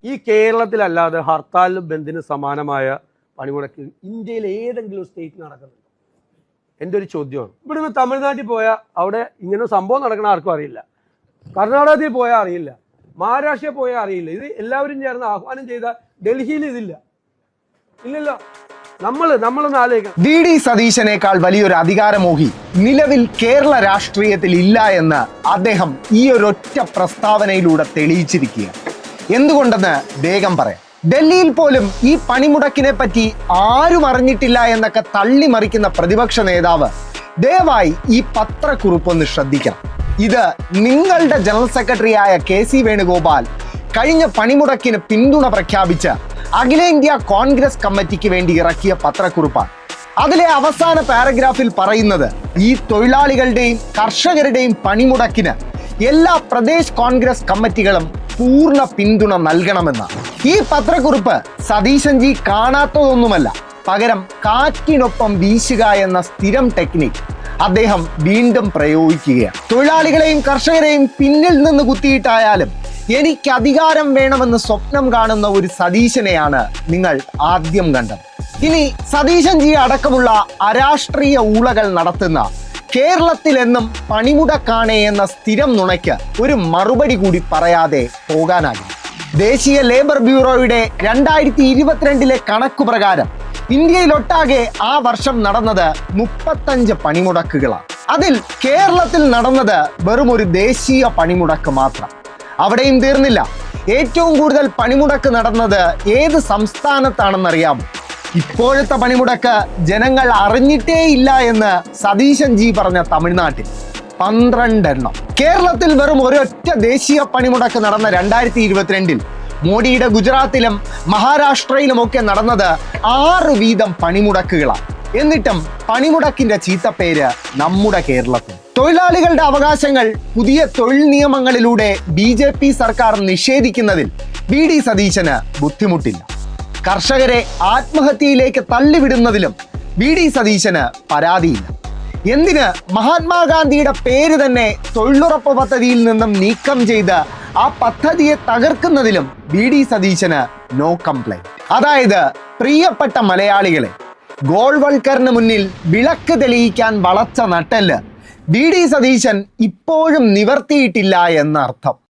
ഈ കേരളത്തിലല്ലാതെ ഹർത്താലിനും ബന്ദിന് സമാനമായ പണിമുടക്ക് ഇന്ത്യയിൽ ഏതെങ്കിലും സ്റ്റേറ്റ് നടക്കുന്നുണ്ടോ? എൻ്റെ ഒരു ചോദ്യമാണ്. ഇവിടുന്ന് തമിഴ്നാട്ടിൽ പോയാൽ അവിടെ ഇങ്ങനെ സംഭവം നടക്കണ ആർക്കും അറിയില്ല. കർണാടകത്തിൽ പോയാൽ അറിയില്ല. മഹാരാഷ്ട്രയിൽ പോയാൽ അറിയില്ല. ഇത് എല്ലാവരും ചേർന്ന് ആഹ്വാനം ചെയ്ത ഡൽഹിയിൽ ഇതില്ല. ഇല്ലല്ലോ. നമ്മളൊന്ന് ആലോചിക്കണം. വി ഡി സതീശനേക്കാൾ വലിയൊരു അധികാരമോഹി നിലവിൽ കേരള രാഷ്ട്രീയത്തിൽ ഇല്ല എന്ന് അദ്ദേഹം ഈ ഒരൊറ്റ പ്രസ്താവനയിലൂടെ തെളിയിച്ചിരിക്കുക. എന്തുകൊണ്ടെന്ന് വേഗം പറയാം. ഡൽഹിയിൽ പോലും ഈ പണിമുടക്കിനെ പറ്റി ആരും അറിഞ്ഞിട്ടില്ല എന്നൊക്കെ തള്ളിമറിക്കുന്ന പ്രതിപക്ഷ നേതാവ് ദയവായി ഈ പത്രക്കുറിപ്പൊന്ന് ശ്രദ്ധിക്കണം. ഇത് നിങ്ങളുടെ ജനറൽ സെക്രട്ടറിയായ KC വേണുഗോപാൽ കഴിഞ്ഞ പണിമുടക്കിന് പിന്തുണ പ്രഖ്യാപിച്ച് അഖിലേന്ത്യാ കോൺഗ്രസ് കമ്മിറ്റിക്ക് വേണ്ടി ഇറക്കിയ പത്രക്കുറിപ്പാണ്. അതിലെ അവസാന പാരഗ്രാഫിൽ പറയുന്നത് ഈ തൊഴിലാളികളുടെയും കർഷകരുടെയും പണിമുടക്കിന് എല്ലാ പ്രദേശ് കോൺഗ്രസ് കമ്മിറ്റികളും പൂർണ്ണ പിന്തുണ നൽകണമെന്നാണ്. ഈ പത്രക്കുറിപ്പ് സതീശൻജി കാണാത്തതൊന്നുമല്ല, പകരം കാറ്റിനൊപ്പം വീശുക എന്ന സ്ഥിരം ടെക്നിക് അദ്ദേഹം വീണ്ടും പ്രയോഗിക്കുകയാണ്. തൊഴിലാളികളെയും കർഷകരെയും പിന്നിൽ നിന്ന് കുത്തിയിട്ടായാലും എനിക്ക് അധികാരം വേണമെന്ന് സ്വപ്നം കാണുന്ന ഒരു സതീശനെയാണ് നിങ്ങൾ ആദ്യം കണ്ടത്. ഇനി സതീശൻജി അടക്കമുള്ള അരാഷ്ട്രീയ ഊളകൾ നടത്തുന്ന കേരളത്തിലെന്നും പണിമുടക്കാണേ എന്ന സ്ഥിരം നുണയ്ക്ക് ഒരു മറുപടി കൂടി പറയാതെ പോകാനാകില്ല. ദേശീയ ലേബർ ബ്യൂറോയുടെ 2022 കണക്കു പ്രകാരം ഇന്ത്യയിലൊട്ടാകെ ആ വർഷം നടന്നത് 35 പണിമുടക്കുകളാണ്. അതിൽ കേരളത്തിൽ നടന്നത് വെറും ഒരു ദേശീയ പണിമുടക്ക് മാത്രം. അവിടെയും തീർന്നില്ല. ഏറ്റവും കൂടുതൽ പണിമുടക്ക് നടന്നത് ഏത് സംസ്ഥാനത്താണെന്നറിയാമോ? ഇപ്പോഴത്തെ പണിമുടക്ക് ജനങ്ങൾ അറിഞ്ഞിട്ടേ ഇല്ല എന്ന് സതീശൻജി പറഞ്ഞ തമിഴ്നാട്ടിൽ 12 എണ്ണം. കേരളത്തിൽ വെറും ഒരൊറ്റ ദേശീയ പണിമുടക്ക് നടന്ന 2022 മോഡിയുടെ ഗുജറാത്തിലും മഹാരാഷ്ട്രയിലുമൊക്കെ നടന്നത് 6 വീതം പണിമുടക്കുകളാണ്. എന്നിട്ടും പണിമുടക്കിന്റെ ചീത്തപ്പേര് നമ്മുടെ കേരളത്തിൽ. തൊഴിലാളികളുടെ അവകാശങ്ങൾ പുതിയ തൊഴിൽ നിയമങ്ങളിലൂടെ BJP സർക്കാർ നിഷേധിക്കുന്നതിൽ വി ഡി സതീശന് ബുദ്ധിമുട്ടില്ല. കർഷകരെ ആത്മഹത്യയിലേക്ക് തള്ളിവിടുന്നതിലും വി ഡി സതീശന് പരാതിയില്ല. എന്തിന് മഹാത്മാഗാന്ധിയുടെ പേര് തന്നെ തൊഴിലുറപ്പ് പദ്ധതിയിൽ നിന്നും നീക്കം ചെയ്ത് ആ പദ്ധതിയെ തകർക്കുന്നതിലും വി ഡി സതീശന് നോ കംപ്ലൈന്റ്. അതായത് പ്രിയപ്പെട്ട മലയാളികളെ, ഗോൾവൽക്കറിന് മുന്നിൽ വിളക്ക് തെളിയിക്കാൻ വളച്ച നട്ടെല്ല് വി ഡി സതീശൻ ഇപ്പോഴും നിവർത്തിയിട്ടില്ല എന്നർത്ഥം.